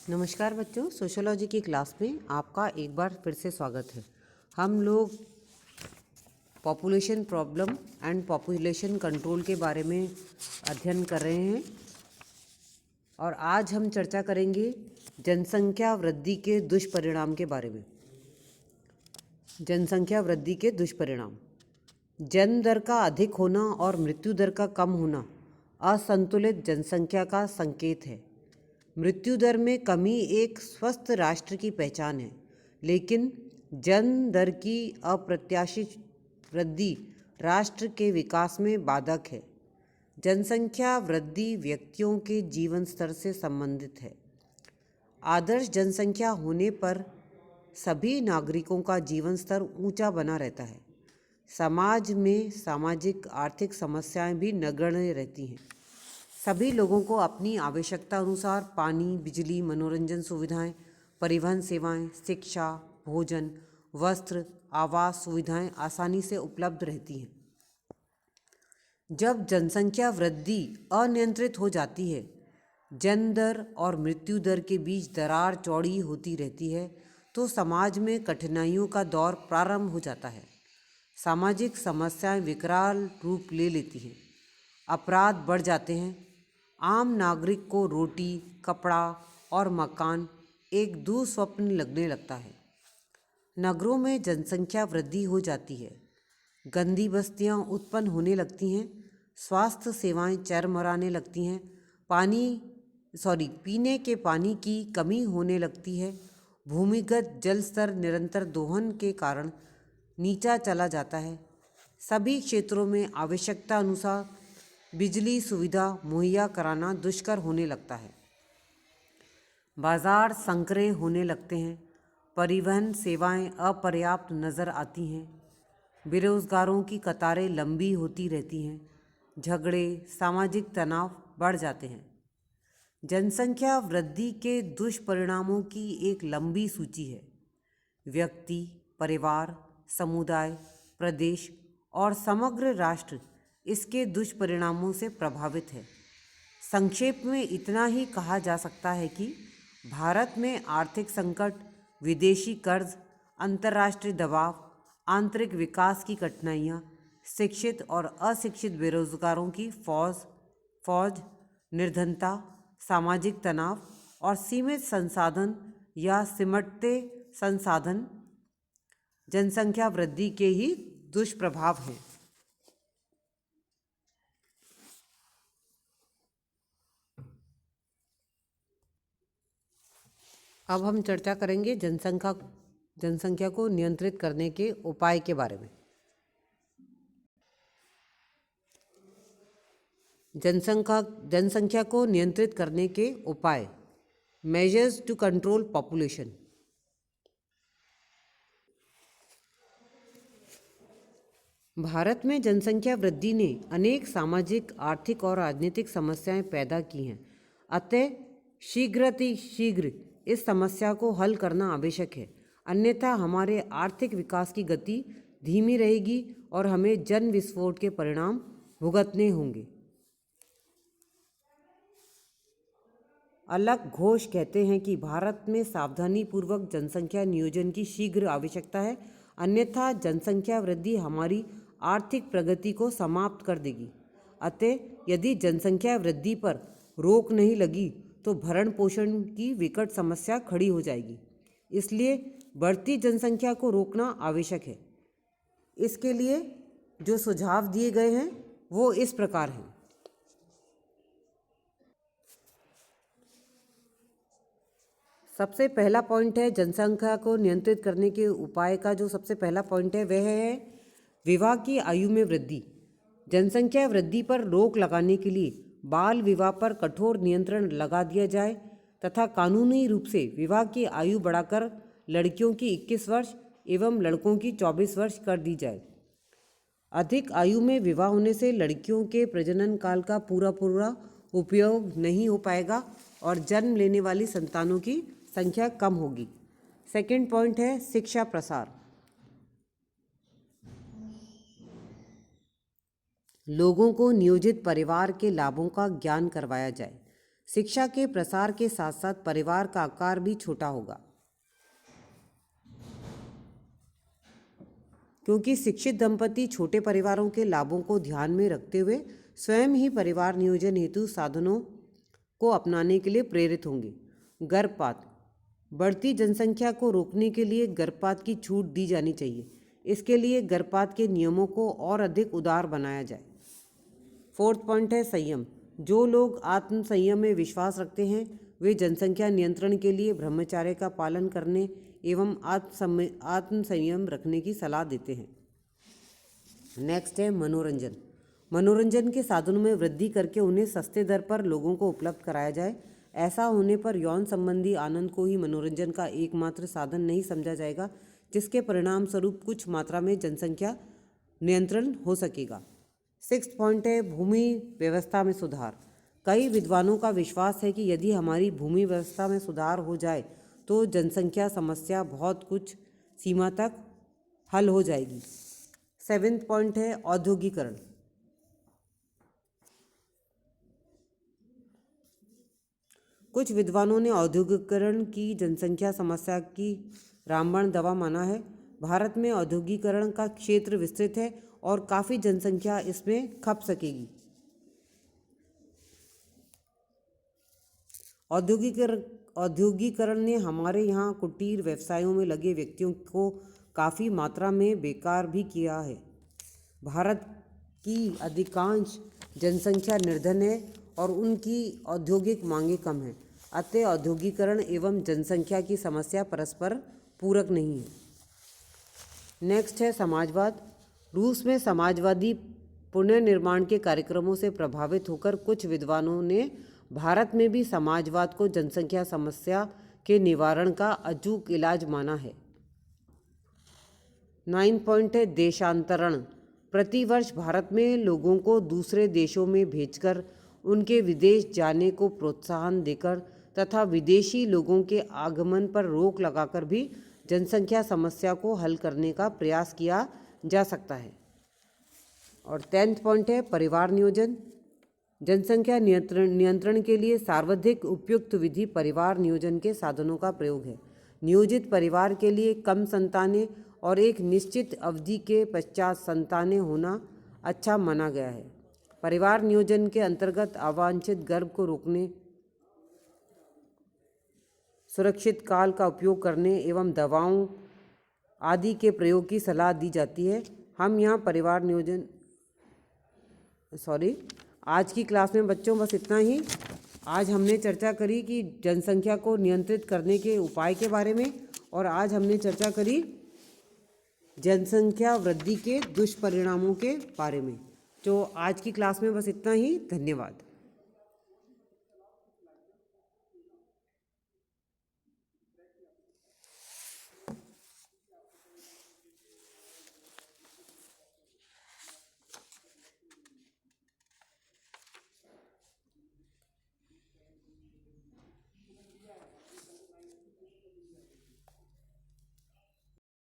नमस्कार बच्चों, सोशियोलॉजी की क्लास में आपका एक बार फिर से स्वागत है। हम लोग population problem and population control के बारे में अध्ययन कर रहे हैं और आज हम चर्चा करेंगे जनसंख्या वृद्धि के दुष्परिणाम के बारे में। जनसंख्या वृद्धि के दुष्परिणाम। जन्म दर का अधिक होना और मृत्यु दर का कम होना असंतुलित जनसंख्या का संकेत है। मृत्यु दर में कमी एक स्वस्थ राष्ट्र की पहचान है, लेकिन जन्म दर की अप्रत्याशित वृद्धि राष्ट्र के विकास में बाधक है। जनसंख्या वृद्धि व्यक्तियों के जीवन स्तर से संबंधित है। आदर्श जनसंख्या होने पर सभी नागरिकों का जीवन स्तर ऊंचा बना रहता है। समाज में सामाजिक आर्थिक समस्याएं भी नगण्य रहती हैं। सभी लोगों को अपनी आवश्यकता अनुसार पानी, बिजली, मनोरंजन सुविधाएं, परिवहन सेवाएं, शिक्षा, भोजन, वस्त्र, आवास सुविधाएं आसानी से उपलब्ध रहती हैं। जब जनसंख्या वृद्धि अनियंत्रित हो जाती है, जन्म दर और मृत्यु दर के बीच दरार चौड़ी होती रहती है, तो समाज में कठिनाइयों का दौर प्रारंभ हो जाता है। सामाजिक समस्याएं विकराल रूप ले लेती हैं। अपराध बढ़ जाते हैं। आम नागरिक को रोटी, कपड़ा और मकान एक दुस्वप्न लगने लगता है। नगरों में जनसंख्या वृद्धि हो जाती है। गंदी बस्तियां उत्पन्न होने लगती हैं। स्वास्थ्य सेवाएं चरमराने लगती हैं। पीने के पानी की कमी होने लगती है। भूमिगत जल स्तर निरंतर दोहन के कारण नीचा चला जाता है। सभी क्षेत्रों में आवश्यकता अनुसार बिजली सुविधा मुहैया कराना दुष्कर होने लगता है। बाजार संकरे होने लगते हैं। परिवहन सेवाएं अपर्याप्त नज़र आती हैं। बेरोजगारों की कतारें लंबी होती रहती हैं। झगड़े, सामाजिक तनाव बढ़ जाते हैं। जनसंख्या वृद्धि के दुष्परिणामों की एक लंबी सूची है। व्यक्ति, परिवार, समुदाय, प्रदेश और समग्र राष्ट्र इसके दुष्परिणामों से प्रभावित है। संक्षेप में इतना ही कहा जा सकता है कि भारत में आर्थिक संकट, विदेशी कर्ज, अंतर्राष्ट्रीय दबाव, आंतरिक विकास की कठिनाइयाँ, शिक्षित और अशिक्षित बेरोजगारों की फौज, निर्धनता, सामाजिक तनाव और सीमित संसाधन या सिमटते संसाधन जनसंख्या वृद्धि के ही दुष्प्रभाव हैं। अब हम चर्चा करेंगे जनसंख्या को नियंत्रित करने के उपाय के बारे में। जनसंख्या को नियंत्रित करने के उपाय। Measures to control population. Bharat में जनसंख्या वृद्धि ने अनेक सामाजिक, आर्थिक और राजनीतिक समस्याएं पैदा की हैं। अतः शीघ्र इस समस्या को हल करना आवश्यक है, अन्यथा हमारे आर्थिक विकास की गति धीमी रहेगी और हमें जन विस्फोट के परिणाम भुगतने होंगे। अलग घोष कहते हैं कि भारत में सावधानीपूर्वक जनसंख्या नियोजन की शीघ्र आवश्यकता है, अन्यथा जनसंख्या वृद्धि हमारी आर्थिक प्रगति को समाप्त कर देगी। अतः यदि जनसंख्या वृद्धि पर रोक नहीं लगी तो भरण पोषण की विकट समस्या खड़ी हो जाएगी। इसलिए बढ़ती जनसंख्या को रोकना आवश्यक है। इसके लिए जो सुझाव दिए गए हैं वो इस प्रकार हैं। सबसे पहला पॉइंट है जनसंख्या को नियंत्रित करने के उपाय का जो सबसे पहला पॉइंट है वह है विवाह की आयु में वृद्धि। जनसंख्या वृद्धि पर रोक लगाने के लिए बाल विवाह पर कठोर नियंत्रण लगा दिया जाए तथा कानूनी रूप से विवाह की आयु बढ़ाकर लड़कियों की 21 वर्ष एवं लड़कों की 24 वर्ष कर दी जाए। अधिक आयु में विवाह होने से लड़कियों के प्रजनन काल का पूरा उपयोग नहीं हो पाएगा और जन्म लेने वाली संतानों की संख्या कम होगी। सेकंड पॉइंट है शिक्षा प्रसार। लोगों को नियोजित परिवार के लाभों का ज्ञान करवाया जाए। शिक्षा के प्रसार के साथ साथ परिवार का आकार भी छोटा होगा, क्योंकि शिक्षित दंपति छोटे परिवारों के लाभों को ध्यान में रखते हुए स्वयं ही परिवार नियोजन हेतु साधनों को अपनाने के लिए प्रेरित होंगे। गर्भपात, बढ़ती जनसंख्या को रोकने के लिए गर्भपात की छूट दी जानी चाहिए। इसके लिए गर्भपात के नियमों को और अधिक उदार बनाया जाए। 4th पॉइंट है संयम। जो लोग आत्म संयम में विश्वास रखते हैं वे जनसंख्या नियंत्रण के लिए ब्रह्मचर्य का पालन करने एवं आत्म संयम रखने की सलाह देते हैं। नेक्स्ट है मनोरंजन। मनोरंजन के साधनों में वृद्धि करके उन्हें सस्ते दर पर लोगों को उपलब्ध कराया जाए। ऐसा होने पर यौन संबंधी आनंद को ही मनोरंजन का एकमात्र साधन नहीं समझा जाएगा, जिसके परिणाम स्वरूप कुछ मात्रा में जनसंख्या नियंत्रण हो सकेगा। 6th पॉइंट है भूमि व्यवस्था में सुधार। कई विद्वानों का विश्वास है कि यदि हमारी भूमि व्यवस्था में सुधार हो जाए तो जनसंख्या समस्या बहुत कुछ सीमा तक हल हो जाएगी। 7th पॉइंट है औद्योगिकरण। कुछ विद्वानों ने औद्योगिकरण की जनसंख्या समस्या की रामबाण दवा माना है। भारत में औद्योगिकरण का क्षेत्र विस्तृत है और काफ़ी जनसंख्या इसमें खप सकेगी। औद्योगिकरण ने हमारे यहाँ कुटीर व्यवसायों में लगे व्यक्तियों को काफ़ी मात्रा में बेकार भी किया है। भारत की अधिकांश जनसंख्या निर्धन है और उनकी औद्योगिक मांगें कम हैं। अतः औद्योगिकरण एवं जनसंख्या की समस्या परस्पर पूरक नहीं है। नेक्स्ट है समाजवाद। रूस में समाजवादी पुनर्निर्माण के कार्यक्रमों से प्रभावित होकर कुछ विद्वानों ने भारत में भी समाजवाद को जनसंख्या समस्या के निवारण का अचूक इलाज माना है। 9 पॉइंट है देशांतरण। प्रतिवर्ष भारत में लोगों को दूसरे देशों में भेजकर उनके विदेश जाने को प्रोत्साहन देकर तथा विदेशी लोगों के आगमन पर रोक लगाकर भी जनसंख्या समस्या को हल करने का प्रयास किया जा सकता है। और 10th पॉइंट है परिवार नियोजन। जनसंख्या नियंत्रण के लिए सर्वाधिक उपयुक्त विधि परिवार नियोजन के साधनों का प्रयोग है। नियोजित परिवार के लिए कम संतानें और एक निश्चित अवधि के पश्चात संतानें होना अच्छा माना गया है। परिवार नियोजन के अंतर्गत अवांछित गर्भ को रोकने, सुरक्षित काल का उपयोग करने एवं दवाओं आदि के प्रयोग की सलाह दी जाती है। हम यहाँ परिवार नियोजन आज की क्लास में बच्चों बस इतना ही। आज हमने चर्चा करी कि जनसंख्या को नियंत्रित करने के उपाय के बारे में, और आज हमने चर्चा करी जनसंख्या वृद्धि के दुष्परिणामों के बारे में। तो आज की क्लास में बस इतना ही। धन्यवाद।